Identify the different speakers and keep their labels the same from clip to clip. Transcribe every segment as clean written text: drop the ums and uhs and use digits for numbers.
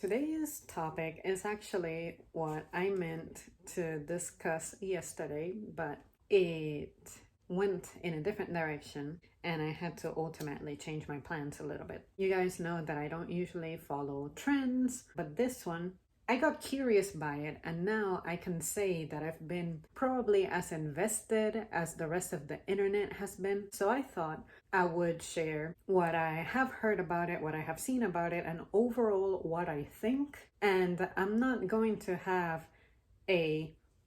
Speaker 1: Today's topic is actually what I meant to discuss yesterday, but it went in a different direction and I had to ultimately change my plans a little bit. You guys know that I don't usually follow trends, but this one I got curious by it, and now I can say that I've been probably as invested as the rest of the internet has been. So I thought I would share what I have heard about it, what I have seen about it, and overall what I think. And I'm not going to have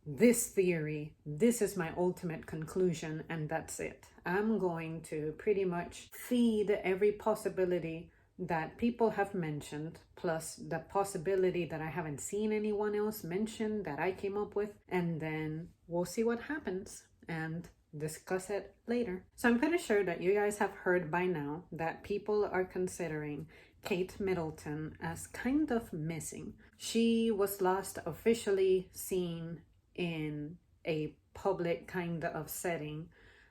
Speaker 1: this theory, this is my ultimate conclusion, and that's it. I'm going to pretty much feed every possibility that people have mentioned, plus the possibility that I haven't seen anyone else mention that I came up with, and then we'll see what happens and discuss it later. So I'm pretty sure that you guys have heard by now that people are considering Kate Middleton as kind of missing. She was last officially seen in a public kind of setting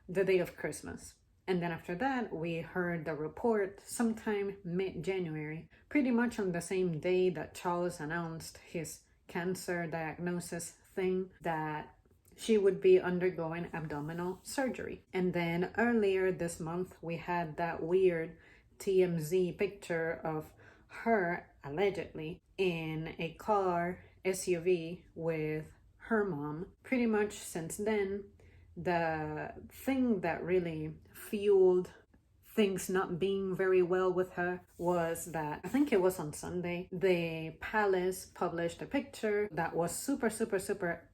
Speaker 1: the day of Christmas. And then after that, we heard the report sometime mid-January, pretty much on the same day that Charles announced his cancer diagnosis thing, that she would be undergoing abdominal surgery. And then earlier this month, we had that weird TMZ picture of her allegedly in a car SUV with her mom. Pretty much since then, the thing that really fueled things not being very well with her was that, I think it was on Sunday, the palace published a picture that was super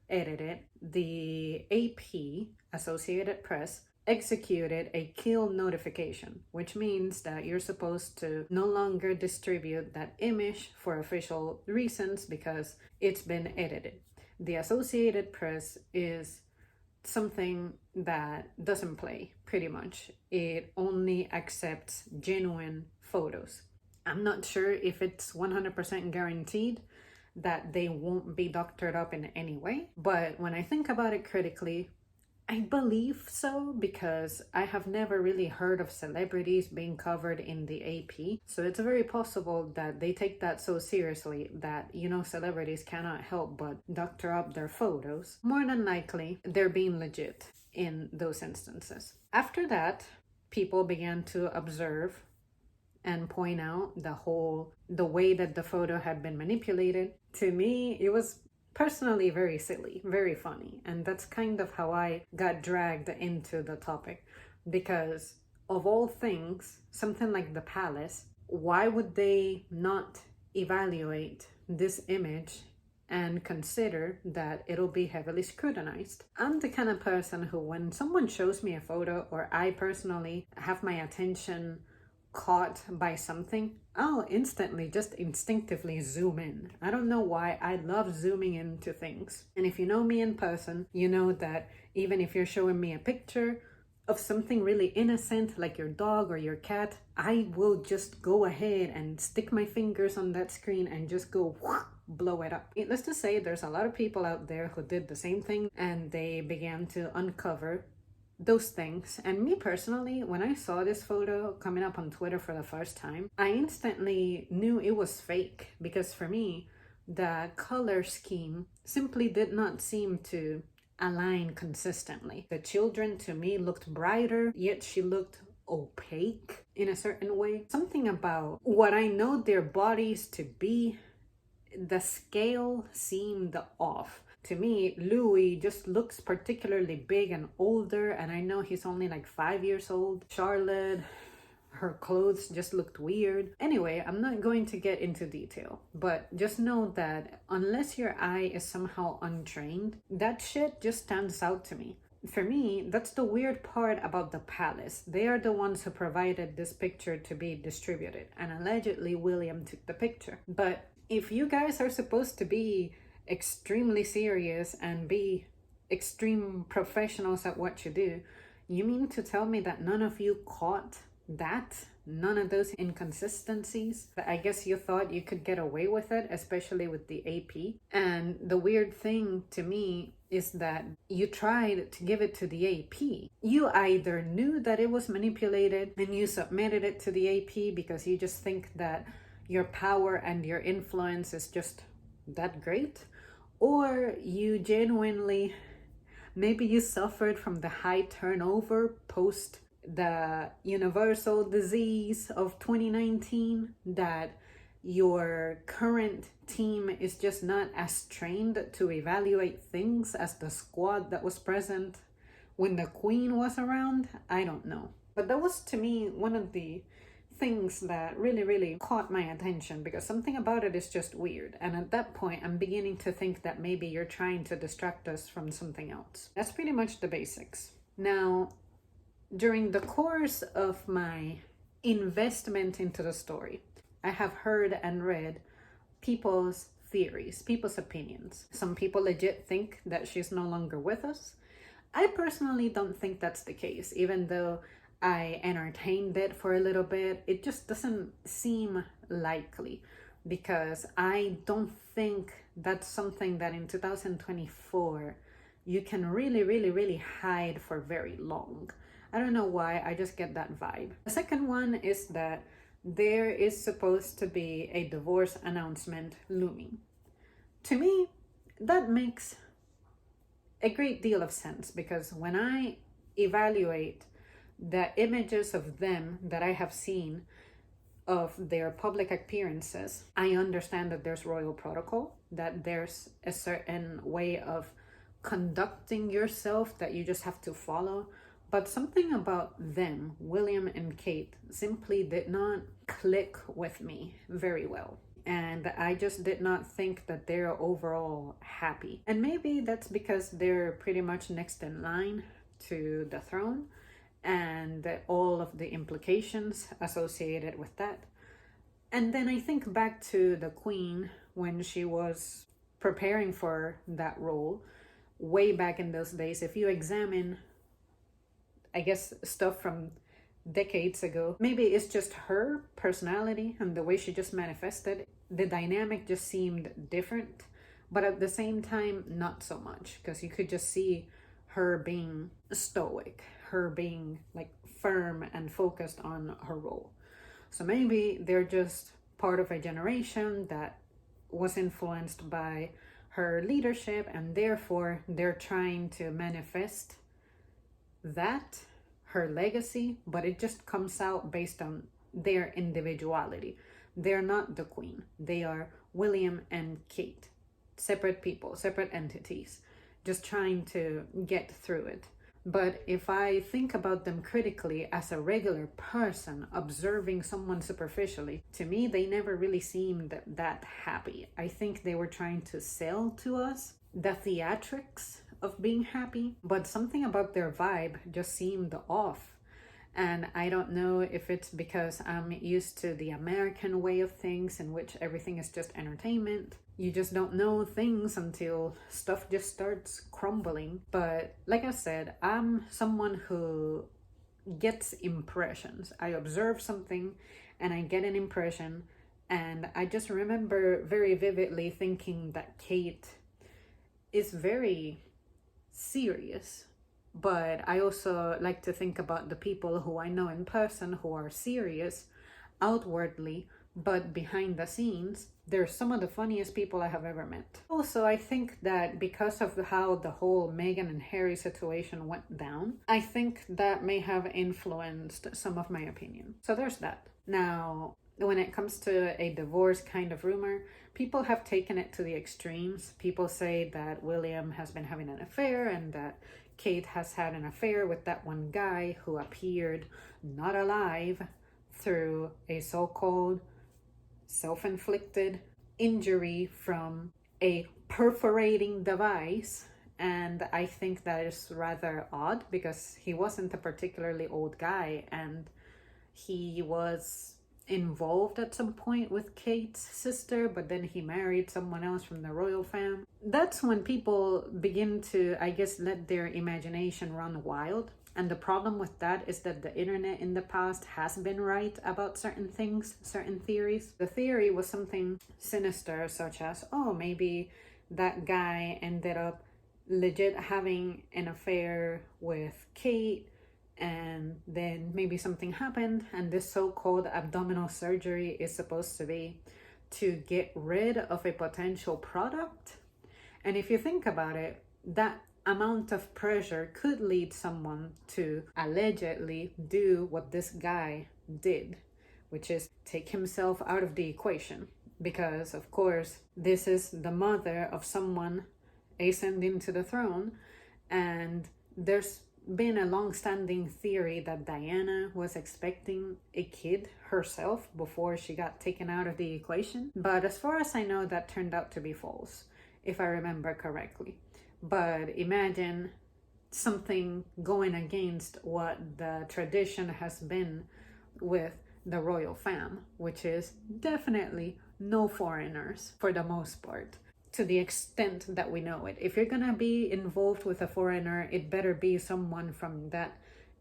Speaker 1: edited. The AP, Associated Press, executed a kill notification, which means that you're supposed to no longer distribute that image for official reasons because it's been edited. The Associated Press is something that doesn't play, pretty much. It only accepts genuine photos. I'm not sure if it's 100% guaranteed that they won't be doctored up in any way, but when I think about it critically, I believe so, because I have never really heard of celebrities being covered in the AP. So it's very possible that they take that so seriously that, celebrities cannot help but doctor up their photos. More than likely, they're being legit in those instances. After that, people began to observe and point out the way that the photo had been manipulated. To me, it was personally very silly, very funny, and that's kind of how I got dragged into the topic, because of all things, something like the palace, why would they not evaluate this image and consider that it'll be heavily scrutinized? I'm the kind of person who, when someone shows me a photo, or I personally have my attention caught by something, I'll instantly just instinctively zoom in. I don't know why, I love zooming into things. And if you know me in person, you know that even if you're showing me a picture of something really innocent like your dog or your cat, I will just go ahead and stick my fingers on that screen and just go blow it up. Let's just say there's a lot of people out there who did the same thing, and they began to uncover those things. And me personally, when I saw this photo coming up on Twitter for the first time, I instantly knew it was fake, because for me, the color scheme simply did not seem to align consistently. The children to me looked brighter, yet she looked opaque in a certain way. Something about what I know their bodies to be, the scale seemed off. To me, Louis just looks particularly big and older, and I know he's only like 5 years old. Charlotte, her clothes just looked weird. Anyway, I'm not going to get into detail, but just know that unless your eye is somehow untrained, that shit just stands out to me. For me, that's the weird part about the palace. They are the ones who provided this picture to be distributed, and allegedly William took the picture. But if you guys are supposed to be extremely serious and be extreme professionals at what you do, you mean to tell me that none of you caught that? None of those inconsistencies? I guess you thought you could get away with it, especially with the AP. And the weird thing to me is that you tried to give it to the AP. You either knew that it was manipulated and you submitted it to the AP because you just think that your power and your influence is just that great, or you genuinely, maybe you suffered from the high turnover post the universal disease of 2019, that your current team is just not as trained to evaluate things as the squad that was present when the queen was around. I don't know. But that was, to me, one of the things that really caught my attention, because something about it is just weird. And at that point, I'm beginning to think that maybe you're trying to distract us from something else. That's pretty much the basics. Now, during the course of my investment into the story, I have heard and read people's theories, people's opinions. Some people legit think that she's no longer with us. I personally don't think that's the case, even though I entertained it for a little bit. It just doesn't seem likely, because I don't think that's something that in 2024 you can really hide for very long. I don't know why, I just get that vibe. The second one is that there is supposed to be a divorce announcement looming. To me, that makes a great deal of sense, because when I evaluate the images of them that I have seen of their public appearances, I understand that there's royal protocol, that there's a certain way of conducting yourself that you just have to follow. But something about them, William and Kate, simply did not click with me very well. And I just did not think that they're overall happy. And maybe that's because they're pretty much next in line to the throne, and all of the implications associated with that. And then I think back to the queen when she was preparing for that role way back in those days. If you examine, I guess, stuff from decades ago, maybe it's just her personality and the way she just manifested. The dynamic just seemed different, but at the same time, not so much, because you could just see her being stoic, her being like firm and focused on her role. So maybe they're just part of a generation that was influenced by her leadership, and therefore they're trying to manifest that, her legacy, but it just comes out based on their individuality. They're not the queen. They are William and Kate, separate people, separate entities, just trying to get through it. But if I think about them critically as a regular person observing someone superficially, to me, they never really seemed that happy. I think they were trying to sell to us the theatrics of being happy, but something about their vibe just seemed off. And I don't know if it's because I'm used to the American way of things, in which everything is just entertainment. You just don't know things until stuff just starts crumbling. But like I said, I'm someone who gets impressions. I observe something and I get an impression. And I just remember very vividly thinking that Kate is very serious. But I also like to think about the people who I know in person who are serious outwardly, but behind the scenes, they're some of the funniest people I have ever met. Also, I think that because of how the whole Meghan and Harry situation went down, I think that may have influenced some of my opinion. So there's that. Now, when it comes to a divorce kind of rumor, people have taken it to the extremes. People say that William has been having an affair and that Kate has had an affair with that one guy who appeared not alive through a so-called self-inflicted injury from a perforating device. And I think that is rather odd, because he wasn't a particularly old guy, and he was involved at some point with Kate's sister, but then he married someone else from the royal family. That's when people begin to, I guess, let their imagination run wild. And the problem with that is that the internet in the past has been right about certain things, certain theories. The theory was something sinister, such as, oh, maybe that guy ended up legit having an affair with Kate, and then maybe something happened, and this so-called abdominal surgery is supposed to be to get rid of a potential product. And if you think about it, that amount of pressure could lead someone to allegedly do what this guy did, which is take himself out of the equation. Because, of course, this is the mother of someone ascending to the throne, and there's been a long-standing theory that Diana was expecting a kid herself before she got taken out of the equation. But as far as I know, that turned out to be false, if I remember correctly. But imagine something going against what the tradition has been with the royal fam, which is definitely no foreigners for the most part, to the extent that we know it. If you're gonna be involved with a foreigner, it better be someone from that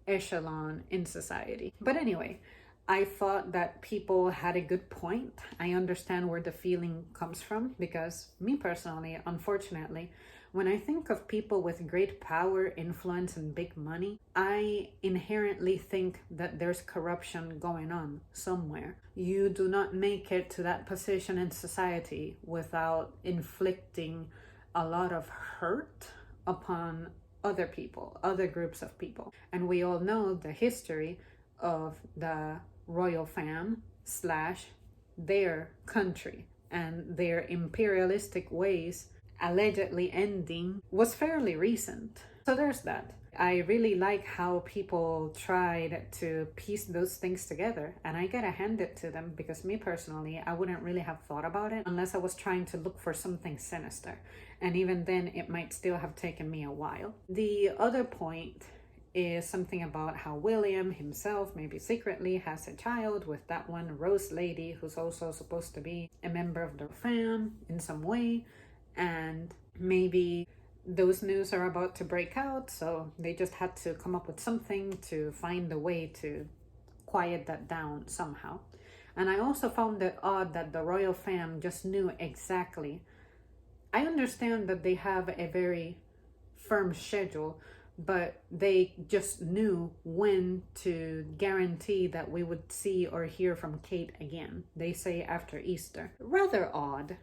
Speaker 1: echelon in society. But anyway, I thought that people had a good point. I understand where the feeling comes from, because me personally, unfortunately, when I think of people with great power, influence, and big money, I inherently think that there's corruption going on somewhere. You do not make it to that position in society without inflicting a lot of hurt upon other people, other groups of people. And we all know the history of the royal fam / their country and their imperialistic ways allegedly ending was fairly recent. So there's that. I really like how people tried to piece those things together, and I gotta hand it to them, because me personally, I wouldn't really have thought about it unless I was trying to look for something sinister, and even then it might still have taken me a while. The other point is something about how William himself maybe secretly has a child with that one Rose lady who's also supposed to be a member of the fam in some way, and maybe those news are about to break out, so they just had to come up with something to find a way to quiet that down somehow. And I also found it odd that the royal fam just knew exactly. I understand that they have a very firm schedule, but they just knew when to guarantee that we would see or hear from Kate again. They say after Easter. Rather odd,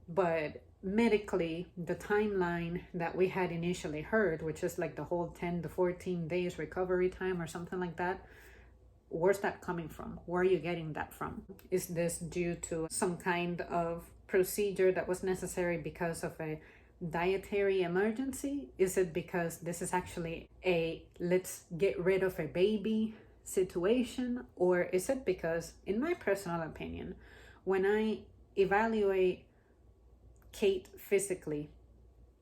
Speaker 1: but medically, the timeline that we had initially heard, which is like the whole 10 to 14 days recovery time or something like that, where's that coming from? Where are you getting that from? Is this due to some kind of procedure that was necessary because of a dietary emergency? Is it because this is actually a let's get rid of a baby situation? Or is it because, in my personal opinion, when I evaluate Kate physically,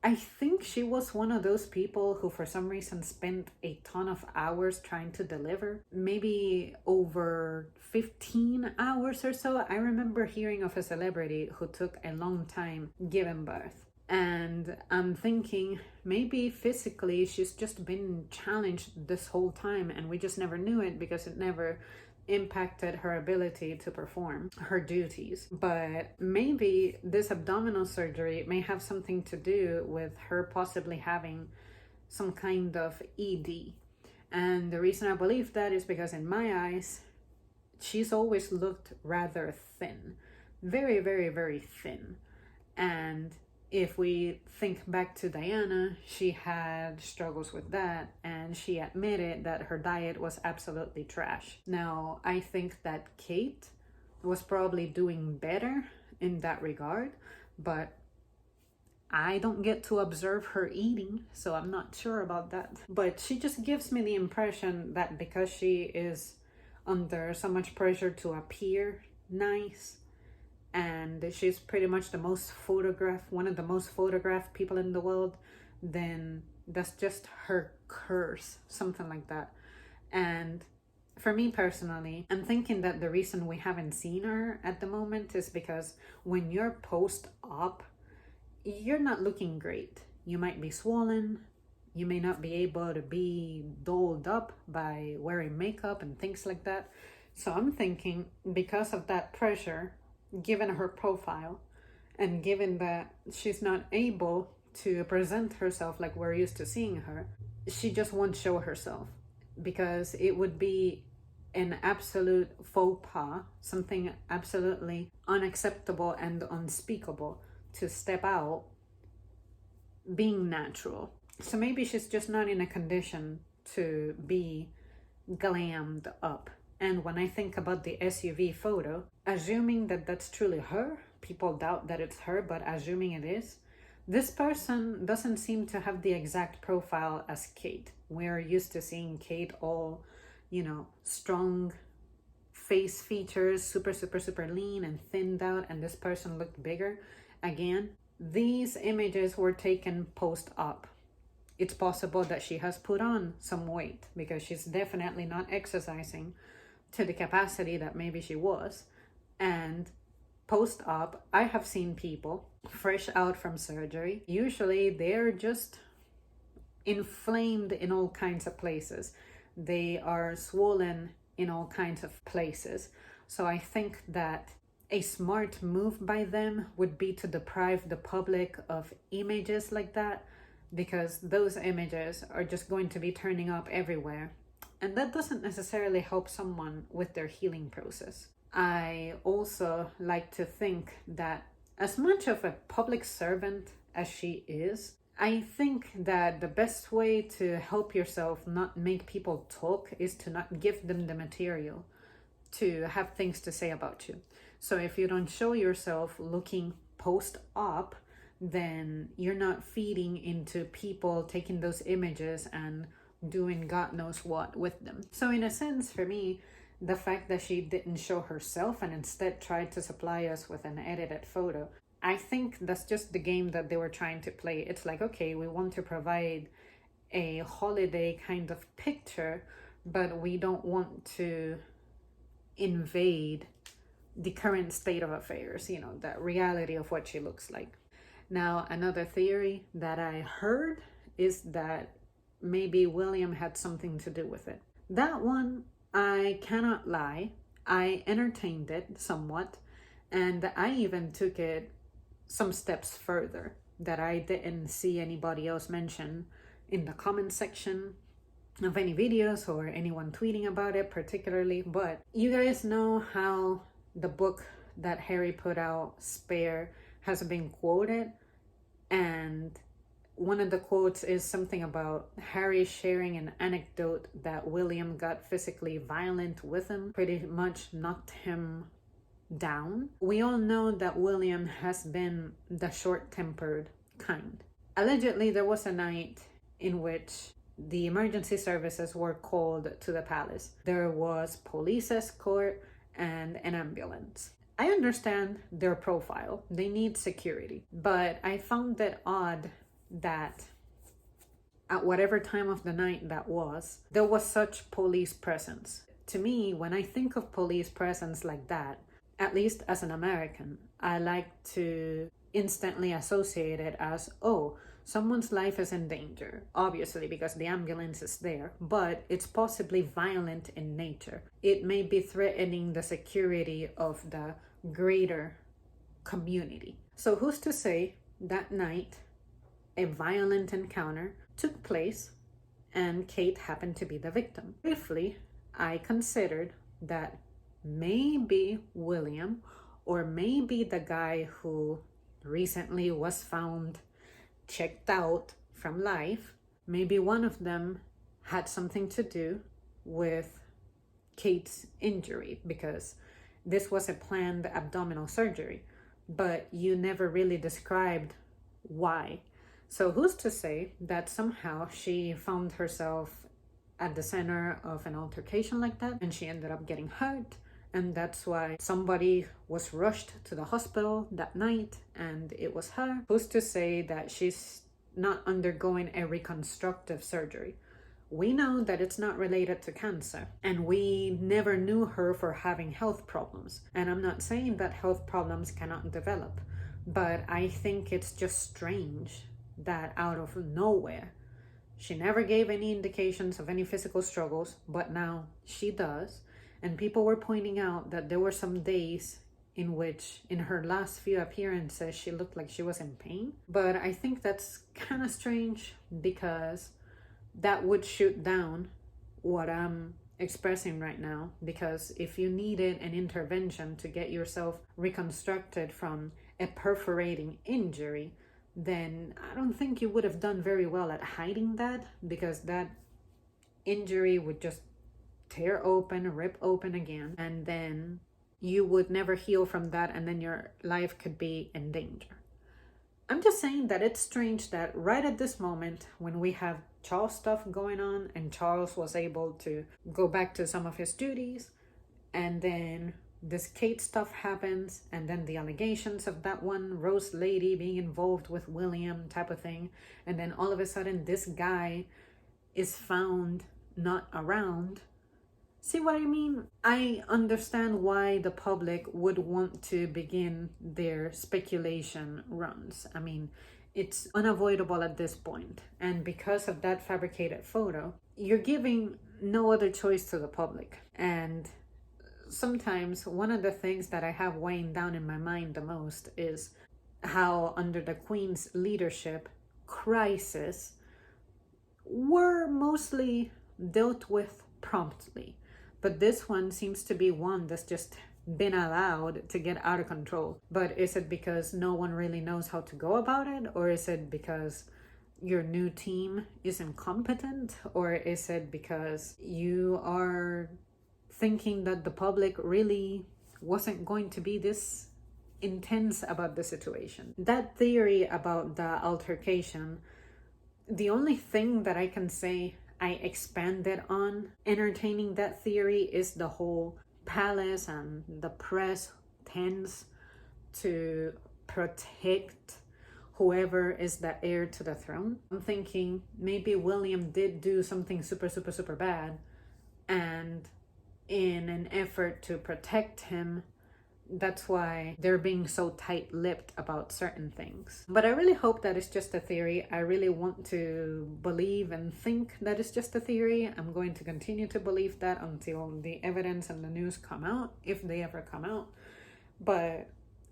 Speaker 1: I think she was one of those people who for some reason spent a ton of hours trying to deliver, maybe over 15 hours or so. I remember hearing of a celebrity who took a long time giving birth, and I'm thinking maybe physically she's just been challenged this whole time and we just never knew it because it never impacted her ability to perform her duties. But maybe this abdominal surgery may have something to do with her possibly having some kind of ED. And the reason I believe that is because in my eyes, she's always looked rather thin. Very, very, very thin. And if we think back to Diana, she had struggles with that, and she admitted that her diet was absolutely trash. Now, I think that Kate was probably doing better in that regard, but I don't get to observe her eating, so I'm not sure about that. But she just gives me the impression that because she is under so much pressure to appear nice, and she's pretty much one of the most photographed people in the world, then that's just her curse, something like that. And for me personally, I'm thinking that the reason we haven't seen her at the moment is because when you're post-op, you're not looking great. You might be swollen, you may not be able to be dolled up by wearing makeup and things like that. So I'm thinking because of that pressure, given her profile, and given that she's not able to present herself like we're used to seeing her, she just won't show herself. because it would be an absolute faux pas, something absolutely unacceptable and unspeakable to step out being natural. So maybe she's just not in a condition to be glammed up. And when I think about the SUV photo, assuming that that's truly her, people doubt that it's her, but assuming it is, this person doesn't seem to have the exact profile as Kate. We're used to seeing Kate all, strong face features, super lean and thinned out, and this person looked bigger. Again, these images were taken post-op. It's possible that she has put on some weight because she's definitely not exercising to the capacity that maybe she was. And post-op, I have seen people fresh out from surgery. Usually they're just inflamed in all kinds of places. They are swollen in all kinds of places. So I think that a smart move by them would be to deprive the public of images like that, because those images are just going to be turning up everywhere. And that doesn't necessarily help someone with their healing process. I also like to think that as much of a public servant as she is, I think that the best way to help yourself not make people talk is to not give them the material to have things to say about you. So if you don't show yourself looking post-op, then you're not feeding into people taking those images and doing God knows what with them. So in a sense, for me, the fact that she didn't show herself and instead tried to supply us with an edited photo, I think that's just the game that they were trying to play. It's like, okay, we want to provide a holiday kind of picture, but we don't want to invade the current state of affairs, that reality of what she looks like. Now, another theory that I heard is that maybe William had something to do with it. That one, I cannot lie. I entertained it somewhat, and I even took it some steps further that I didn't see anybody else mention in the comment section of any videos or anyone tweeting about it particularly. But you guys know how the book that Harry put out, Spare, has been quoted, and one of the quotes is something about Harry sharing an anecdote that William got physically violent with him, pretty much knocked him down. We all know that William has been the short-tempered kind. Allegedly, there was a night in which the emergency services were called to the palace. There was police escort and an ambulance. I understand their profile. They need security. But I found it odd that at whatever time of the night that was, there was such police presence. To me, when I think of police presence like that, at least as an American, I like to instantly associate it as, oh, someone's life is in danger, obviously because the ambulance is there, but it's possibly violent in nature. It may be threatening the security of the greater community. So who's to say that night a violent encounter took place and Kate happened to be the victim? Briefly, I considered that maybe William, or maybe the guy who recently was found checked out from life, maybe one of them had something to do with Kate's injury, because this was a planned abdominal surgery, but you never really described why. So who's to say that somehow she found herself at the center of an altercation like that and she ended up getting hurt, and that's why somebody was rushed to the hospital that night and it was her? Who's to say that she's not undergoing a reconstructive surgery? We know that it's not related to cancer, and we never knew her for having health problems. And I'm not saying that health problems cannot develop, but I think it's just strange that out of nowhere, she never gave any indications of any physical struggles, but now she does. And people were pointing out that there were some days in which, in her last few appearances, she looked like she was in pain. But I think that's kind of strange, because that would shoot down what I'm expressing right now, because if you needed an intervention to get yourself reconstructed from a perforating injury, then I don't think you would have done very well at hiding that, because that injury would just tear open, rip open again, and then you would never heal from that, and then your life could be in danger. I'm just saying that it's strange that right at this moment, when we have Charles stuff going on and Charles was able to go back to some of his duties, and then this Kate stuff happens, and then the allegations of that one Rose lady being involved with William type of thing, and then all of a sudden this guy is found not around. See what I mean? I understand why the public would want to begin their speculation runs. I mean, it's unavoidable at this point. And because of that fabricated photo, you're giving no other choice to the public. And sometimes one of the things that I have weighing down in my mind the most is how under the Queen's leadership, crises were mostly dealt with promptly. But this one seems to be one that's just been allowed to get out of control. But is it because no one really knows how to go about it? Or is it because your new team is incompetent? Or is it because you are thinking that the public really wasn't going to be this intense about the situation? That theory about the altercation, the only thing that I can say I expanded on entertaining that theory is the whole palace and the press tends to protect whoever is the heir to the throne. I'm thinking maybe William did do something super bad, and in an effort to protect him, that's why they're being so tight-lipped about certain things. But I really hope that it's just a theory. I really want to believe and think that it's just a theory. I'm going to continue to believe that until the evidence and the news come out, if they ever come out. But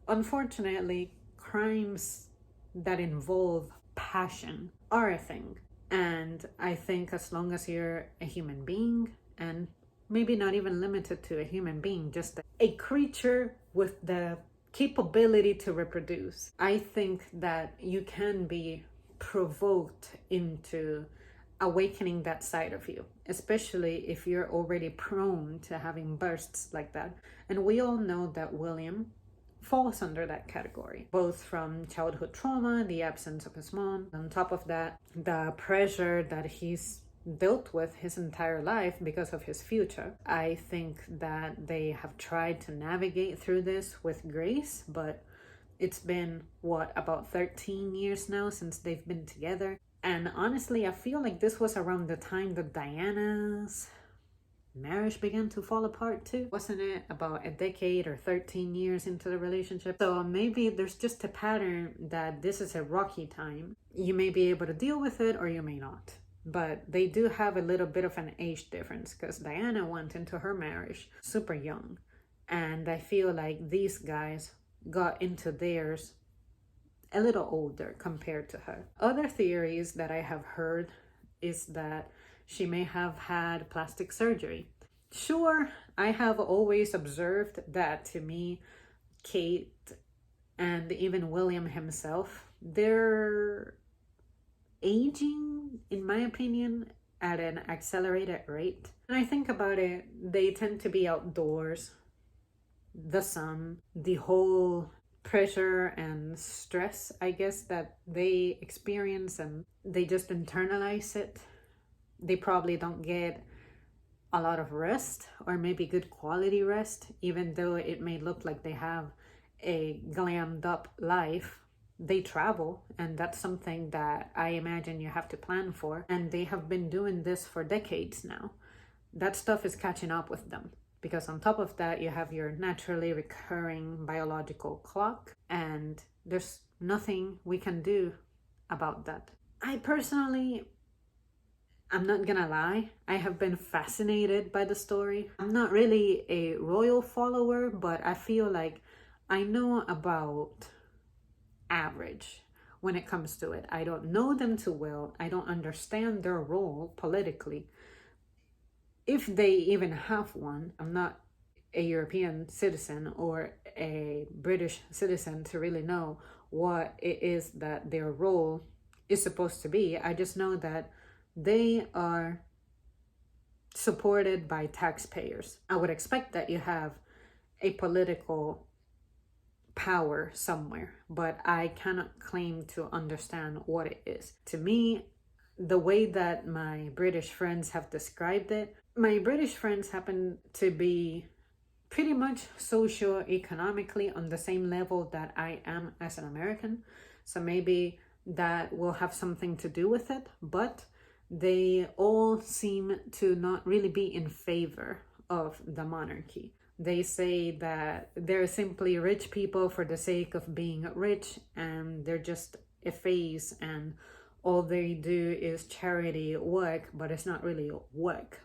Speaker 1: unfortunately, crimes that involve passion are a thing. And I think as long as you're a human being, and maybe not even limited to a human being, just a creature with the capability to reproduce, I think that you can be provoked into awakening that side of you, especially if you're already prone to having bursts like that. And we all know that William falls under that category, both from childhood trauma, the absence of his mom, on top of that, the pressure that he's dealt with his entire life because of his future. I think that they have tried to navigate through this with grace, but it's been about 13 years now since they've been together. And honestly, I feel like this was around the time that Diana's marriage began to fall apart too. Wasn't it about a decade or 13 years into the relationship? So maybe there's just a pattern that this is a rocky time. You may be able to deal with it or you may not. But they do have a little bit of an age difference, because Diana went into her marriage super young. And I feel like these guys got into theirs a little older compared to her. Other theories that I have heard is that she may have had plastic surgery. Sure, I have always observed that to me, Kate and even William himself, they're aging, in my opinion, at an accelerated rate. When I think about it, they tend to be outdoors, the sun, the whole pressure and stress, I guess, that they experience, and they just internalize it. They probably don't get a lot of rest, or maybe good quality rest, even though it may look like they have a glammed up life. They travel, and that's something that I imagine you have to plan for. And they have been doing this for decades now. That stuff is catching up with them, because on top of that, you have your naturally recurring biological clock, and there's nothing we can do about that. I personally, I'm not gonna lie, I have been fascinated by the story. I'm not really a royal follower, but I feel like I know about average when it comes to it. I don't know them too well. I don't understand their role politically. if they even have one. I'm not a European citizen or a British citizen to really know what it is that their role is supposed to be. I just know that they are supported by taxpayers. I would expect that you have a political power somewhere, but I cannot claim to understand what it is. To me, the way that my British friends have described it, my British friends happen to be pretty much socio-economically on the same level that I am as an American. So maybe that will have something to do with it, but they all seem to not really be in favor of the monarchy. They say that they're simply rich people for the sake of being rich, and they're just a phase, and all they do is charity work, but it's not really work.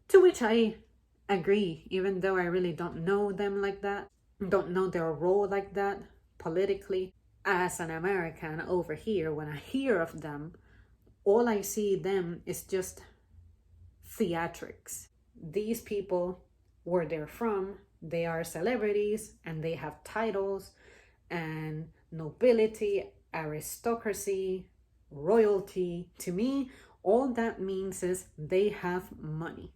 Speaker 1: To which I agree, even though I really don't know them like that, don't know their role like that politically. As an American over here, when I hear of them, all I see them is just theatrics. These people, where they're from, they are celebrities and they have titles and nobility, aristocracy, royalty. To me, all that means is they have money.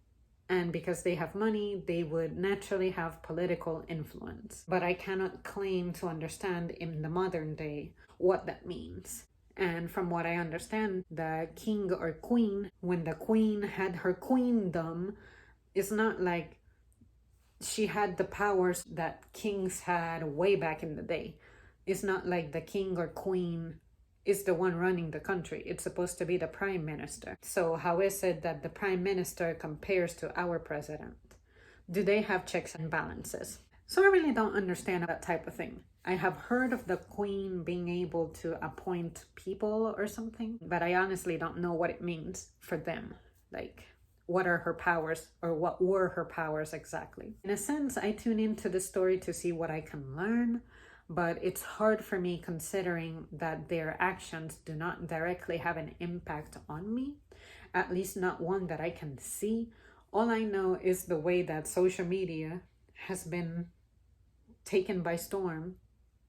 Speaker 1: And because they have money, they would naturally have political influence. But I cannot claim to understand in the modern day what that means. And from what I understand, the king or queen, when the queen had her queendom, it's not like she had the powers that kings had way back in the day. It's not like the king or queen is the one running the country. It's supposed to be the prime minister. So how is it that the prime minister compares to our president? Do they have checks and balances? So I really don't understand that type of thing. I have heard of the queen being able to appoint people or something, but I honestly don't know what it means for them. Like, what are her powers, or what were her powers exactly? In a sense, I tune into the story to see what I can learn, but it's hard for me considering that their actions do not directly have an impact on me, at least not one that I can see. All I know is the way that social media has been taken by storm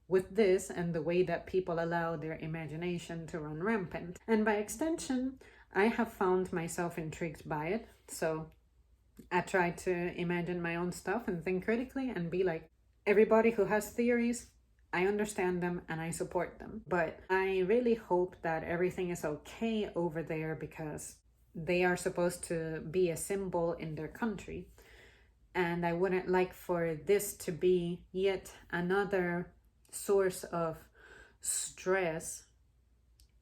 Speaker 1: with this, and the way that people allow their imagination to run rampant. And by extension, I have found myself intrigued by it. So I try to imagine my own stuff and think critically and be like, everybody who has theories, I understand them and I support them. But I really hope that everything is okay over there, because they are supposed to be a symbol in their country. And I wouldn't like for this to be yet another source of stress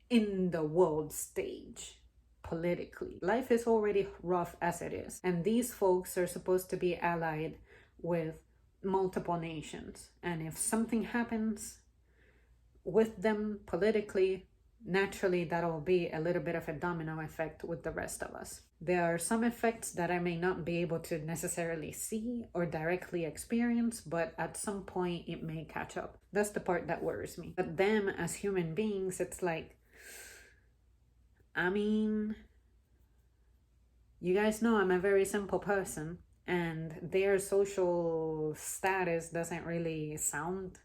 Speaker 1: in the world stage politically. Life is already rough as it is. And these folks are supposed to be allied with multiple nations. And if something happens with them politically, naturally that'll be a little bit of a domino effect with the rest of us. There are some effects that I may not be able to necessarily see or directly experience, but at some point it may catch up. That's the part that worries me. But them as human beings, it's like, I mean, you guys know I'm a very simple person, and their social status doesn't really sound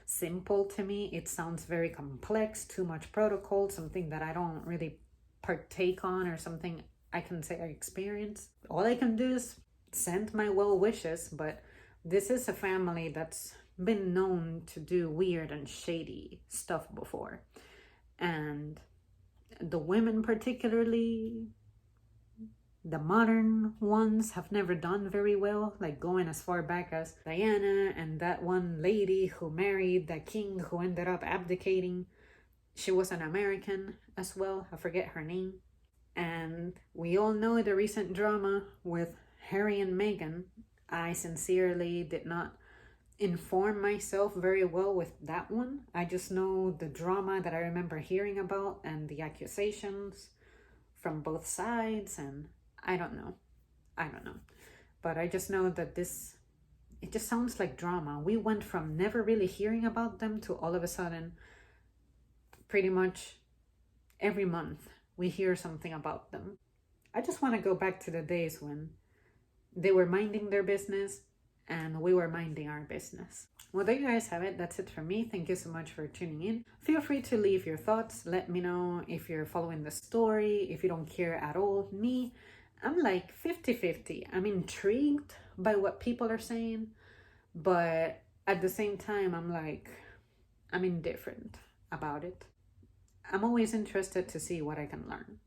Speaker 1: simple to me. It sounds very complex, too much protocol, something that I don't really partake on, or something I can say I experience. All I can do is send my well wishes, but this is a family that's been known to do weird and shady stuff before. And the women, particularly the modern ones, have never done very well, like going as far back as Diana and that one lady who married the king who ended up abdicating. She was an American as well. I forget her name. And we all know the recent drama with Harry and Meghan. I sincerely did not inform myself very well with that one. I just know the drama that I remember hearing about and the accusations from both sides, and I don't know. But I just know that it just sounds like drama. We went from never really hearing about them to all of a sudden, pretty much every month, we hear something about them. I just want to go back to the days when They were minding their business and we were minding our business. Well, there you guys have it. That's it for me. Thank you so much for tuning in. Feel free to leave your thoughts. Let me know if you're following the story, if you don't care at all. Me, I'm like 50-50. I'm intrigued by what people are saying, but at the same time, I'm indifferent about it. I'm always interested to see what I can learn.